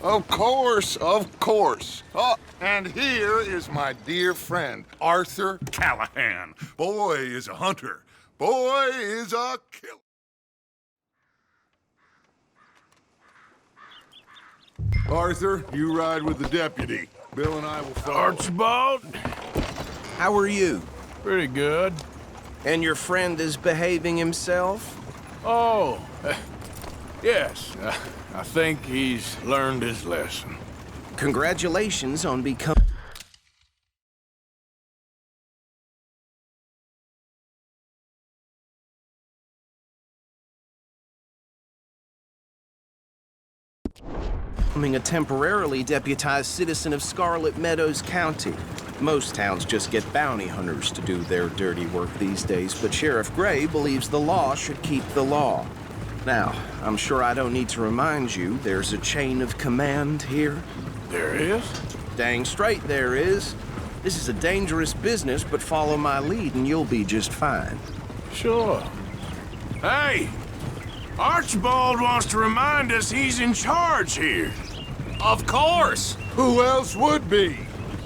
Of course, of course. Oh, and here is my dear friend, Arthur Callahan. Boy is a hunter. Boy is a killer. Arthur, you ride with the deputy. Bill and I will follow. Archibald? How are you? Pretty good. And your friend is behaving himself? Oh, yes. I think he's learned his lesson. Congratulations on becoming... becoming a temporarily deputized citizen of Scarlet Meadows County. Most towns just get bounty hunters to do their dirty work these days, but Sheriff Gray believes the law should keep the law. Now, I'm sure I don't need to remind you, there's a chain of command here. There is? Dang straight there is. This is a dangerous business, but follow my lead and you'll be just fine. Sure. Hey! Archibald wants to remind us he's in charge here. Of course! Who else would be?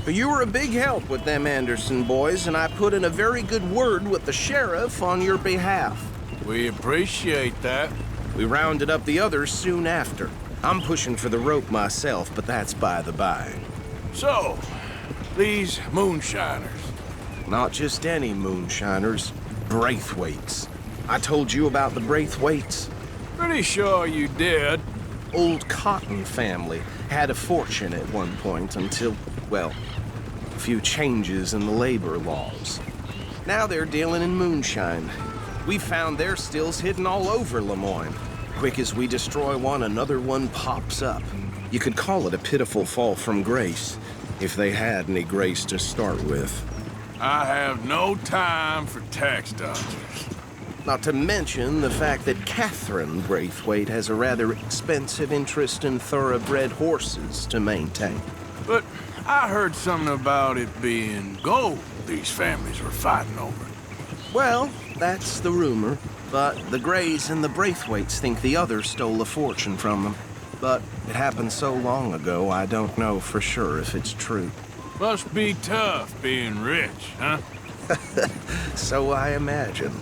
But you were a big help with them Anderson boys, and I put in a very good word with the sheriff on your behalf. We appreciate that. We rounded up the others soon after. I'm pushing for the rope myself, but that's by the by. So, these moonshiners. Not just any moonshiners, Braithwaites. I told you about the Braithwaites. Pretty sure you did. Old Cotton family had a fortune at one point until, well, a few changes in the labor laws. Now they're dealing in moonshine. We found their stills hidden all over Lemoyne. Quick as we destroy one, another one pops up. You could call it a pitiful fall from grace, if they had any grace to start with. I have no time for tax dodgers. Not to mention the fact that Catherine Braithwaite has a rather expensive interest in thoroughbred horses to maintain. But I heard something about it being gold these families were fighting over. Well, that's the rumor. But the Grays and the Braithwaites think the others stole a fortune from them. But it happened so long ago, I don't know for sure if it's true. Must be tough being rich, huh? So I imagine.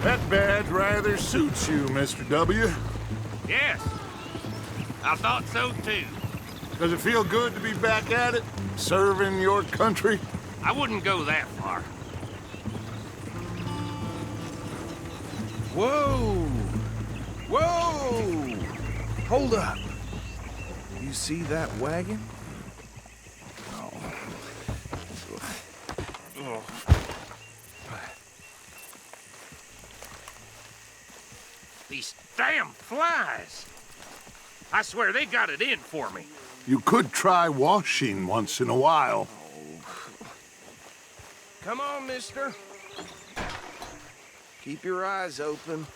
That badge rather suits you, Mr. W. Yes. I thought so too. Does it feel good to be back at it? Serving your country? I wouldn't go that far. Whoa! Whoa! Hold up. You see that wagon? Oh. Oh. These damn flies. I swear they got it in for me. You could try washing once in a while. Come on, mister. Keep your eyes open.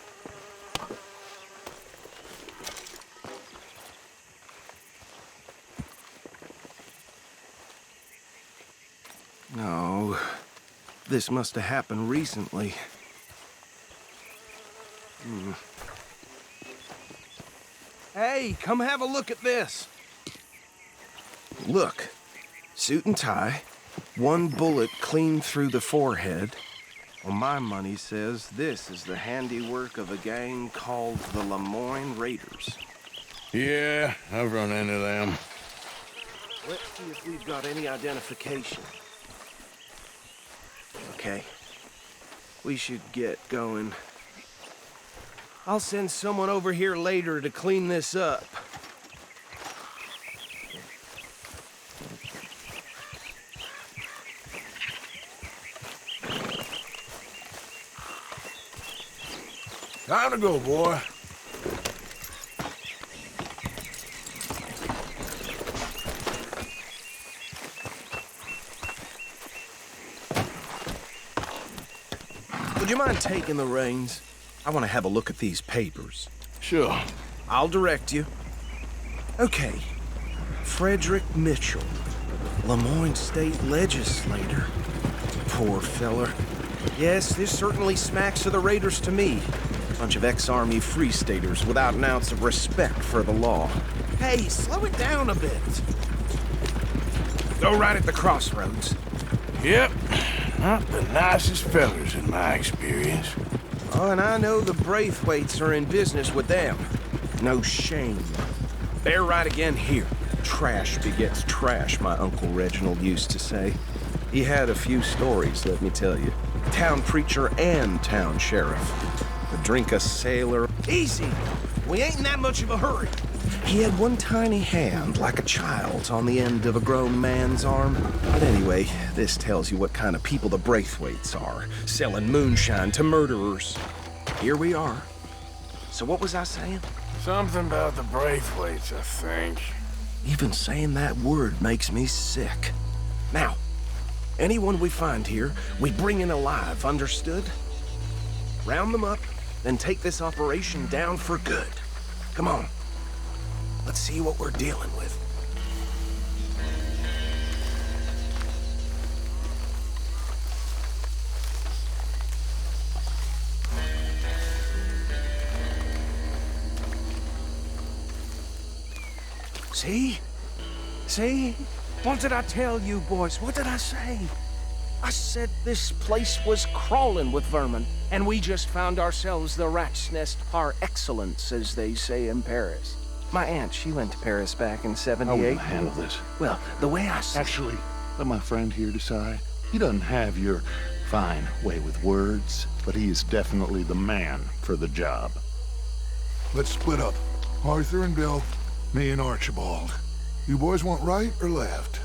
No, this must have happened recently. Hey, come have a look at this. Look, suit and tie, one bullet clean through the forehead. Well, my money says this is the handiwork of a gang called the Lemoyne Raiders. Yeah, I've run into them. Let's see if we've got any identification. Okay. We should get going. I'll send someone over here later to clean this up. Time to go, boy. Would you mind taking the reins? I want to have a look at these papers. Sure. I'll direct you. Okay. Frederick Mitchell, Lemoyne State Legislator. Poor feller. Yes, this certainly smacks of the Raiders to me. Bunch of ex-Army Free Staters without an ounce of respect for the law. Hey, slow it down a bit. Go right at the crossroads. Yep. Not the nicest fellers in my experience. Oh, and I know the Braithwaites are in business with them. No shame. They're right again here. Trash begets trash, my Uncle Reginald used to say. He had a few stories, let me tell you. Town preacher and town sheriff. Would drink a sailor. Easy! We ain't in that much of a hurry. He had one tiny hand, like a child's, on the end of a grown man's arm. But anyway, this tells you what kind of people the Braithwaites are, selling moonshine to murderers. Here we are. So what was I saying? Something about the Braithwaites, I think. Even saying that word makes me sick. Now, anyone we find here, we bring in alive, understood? Round them up, then take this operation down for good. Come on. Let's see what we're dealing with. See? See? What did I tell you, boys? What did I say? I said this place was crawling with vermin, and we just found ourselves the rat's nest par excellence, as they say in Paris. My aunt, she went to Paris back in '78. How will I handle this? Well, the way I see... Actually, let my friend here decide. He doesn't have your fine way with words, but he is definitely the man for the job. Let's split up. Arthur and Bill, me and Archibald. You boys want right or left?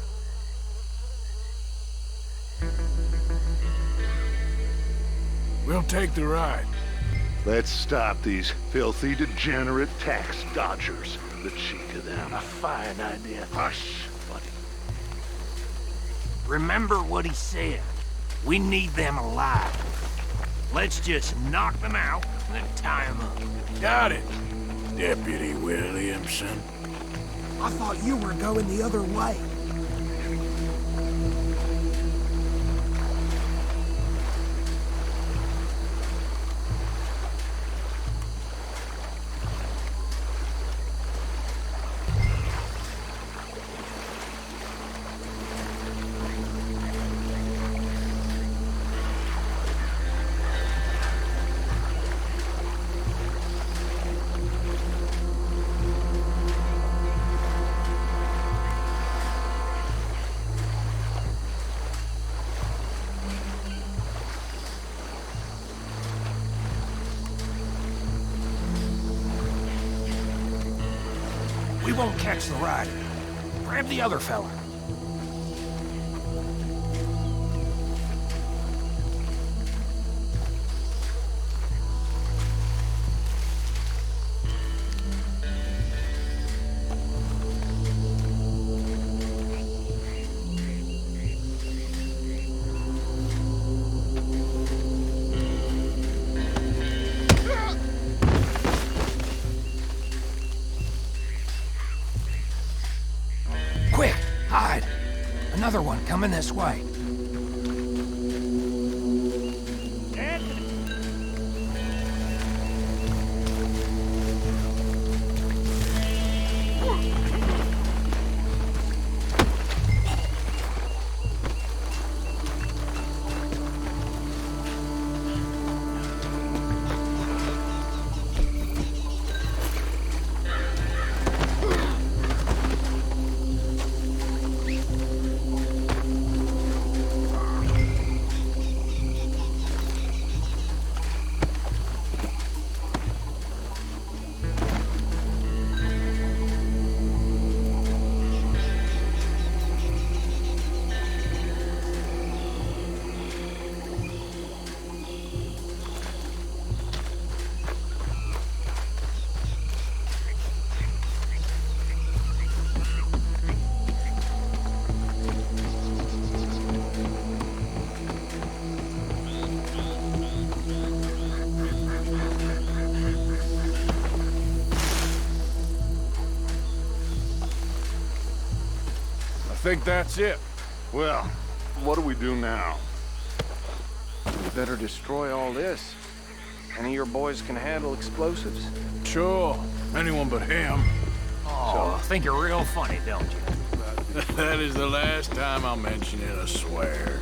We'll take the ride. Let's stop these filthy, degenerate tax dodgers. The cheek of them. A fine idea. Hush, buddy. Remember what he said. We need them alive. Let's just knock them out, then tie them up. Got it, Deputy Williamson. I thought you were going the other way. We won't catch the ride. Grab the other fella. Quick, hide. Another one coming this way. I think that's it. Well, what do we do now? Better destroy all this. Any of your boys can handle explosives? Sure, anyone but him. Oh, think you're real funny, don't you? That is the last time I'll mention it, I swear.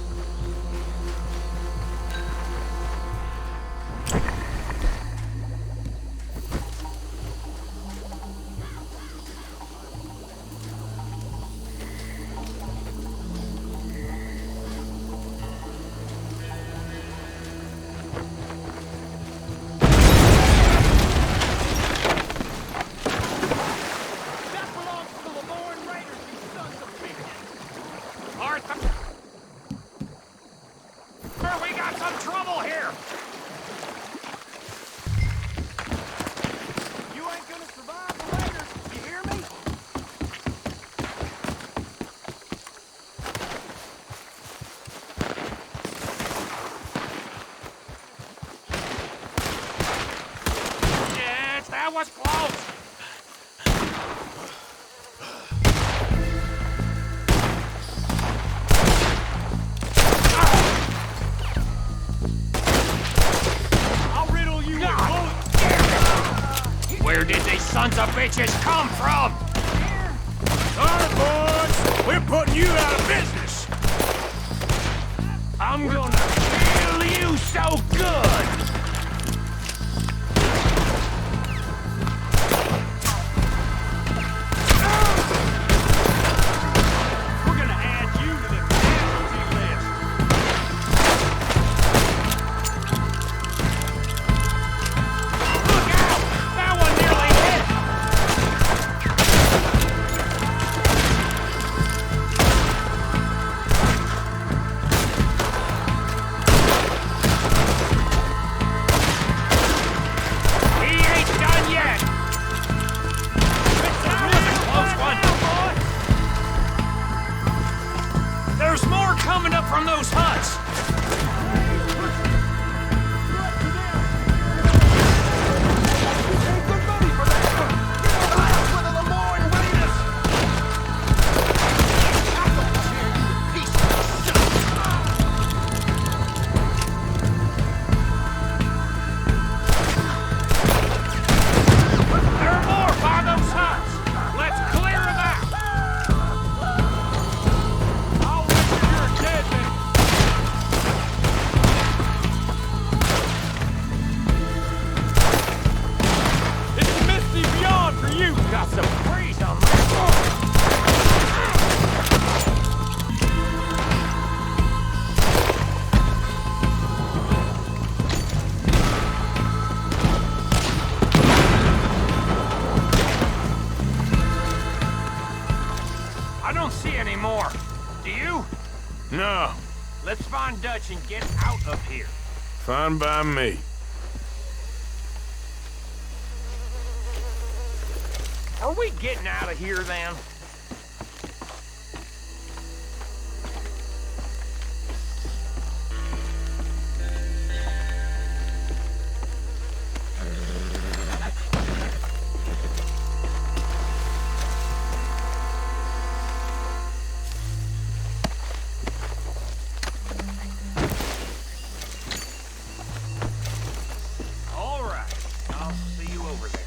We got some trouble here! You ain't gonna survive the Raiders, you hear me? Yes, that was close! Where did these sons of bitches come from? Sorry, boys! We're putting you out of business! I'm gonna kill you so good! We're gonna add you to the casualty list. Look out! That one nearly hit! He ain't done yet! That was a close one! There's more coming up from those huts! There are more by those huts! Let's clear them out! I'll wait till you're dead, then. It's the Misty Beyond for you! Got some freeze on that! I don't see any more. Do you? No, Let's find Dutch and get out of here. fine by me. Are we getting out of here then? All right. I'll see you over there.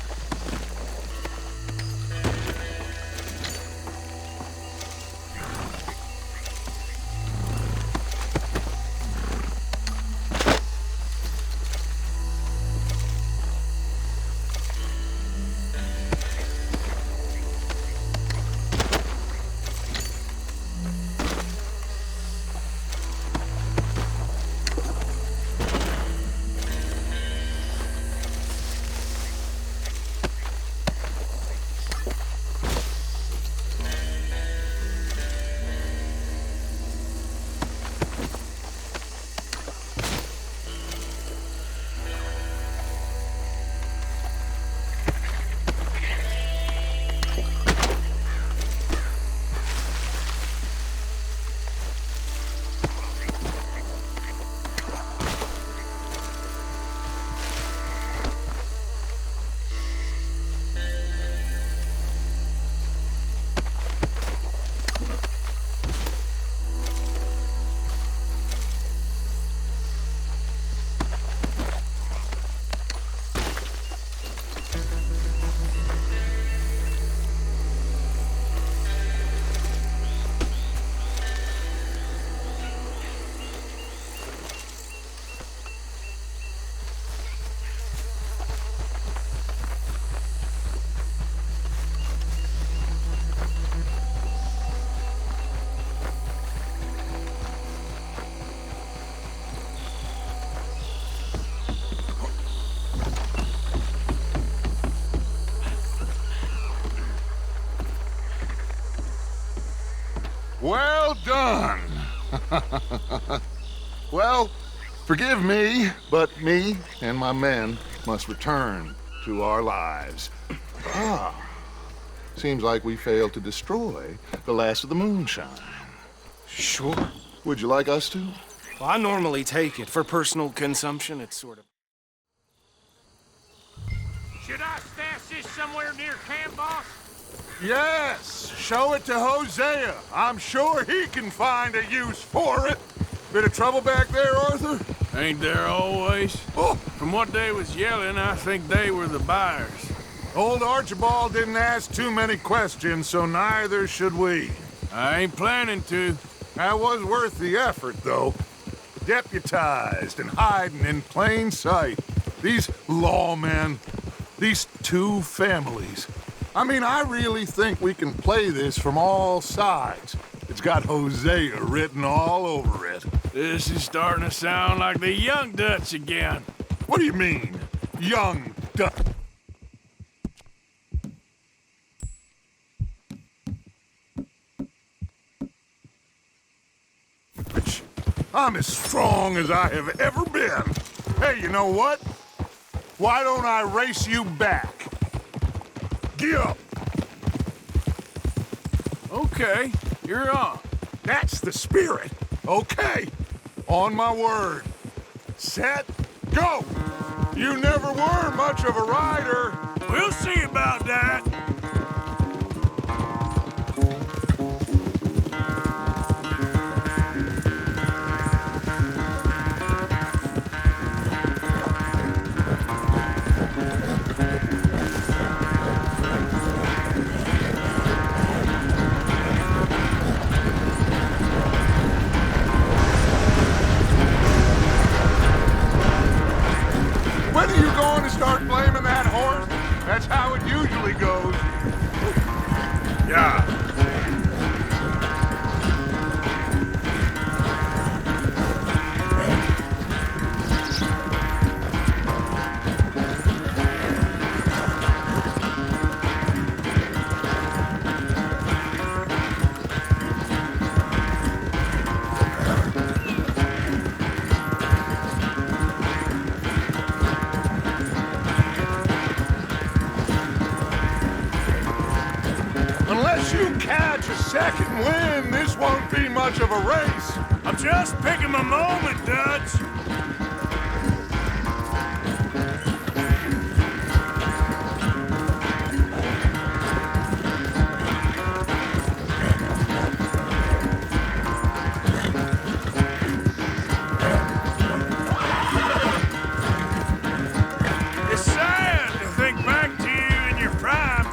Well done. Well, forgive me, but me and my men must return to our lives. Seems like we failed to destroy the last of the moonshine. Sure. Would you like us to? Well, I normally take it. For personal consumption, it's sort of... Should I stash this somewhere near camp, boss? Yes, show it to Hosea. I'm sure he can find a use for it. Bit of trouble back there, Arthur? Ain't there always? Oh, From what they was yelling, I think they were the buyers. old Archibald didn't ask too many questions, so neither should we. I ain't planning to. That was worth the effort, though. Deputized and hiding in plain sight. These lawmen, these two families. I mean, I really think we can play this from all sides. It's got Hosea written all over it. This is starting to sound like the Young Dutch again. What do you mean, young Dutch? I'm as strong as I have ever been. Hey, you know what? Why don't I race you back? Get up. Okay, you're on. That's the spirit. Okay. On my word. Set, go. You never were much of a rider. We'll see about that. When are you going to start blaming that horse? That's how it usually goes. Yeah. Unless you catch a second wind, this won't be much of a race. I'm just picking my moment, Dutch. It's sad to think back to you in your prime.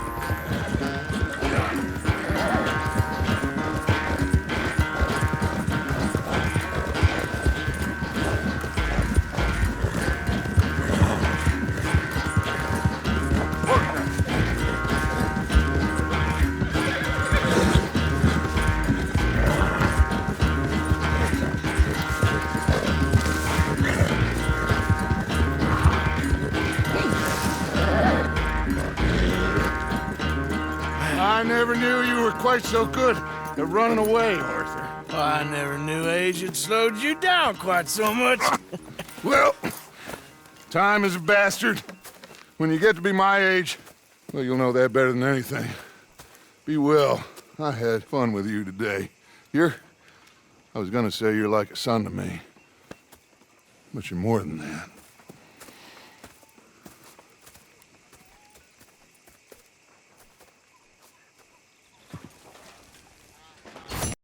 I never knew you were quite so good at running away, Arthur. I never knew age had slowed you down quite so much. Well, time is a bastard. When you get to be my age, well, you'll know that better than anything. Be well. I had fun with you today. I was gonna say you're like a son to me, but you're more than that.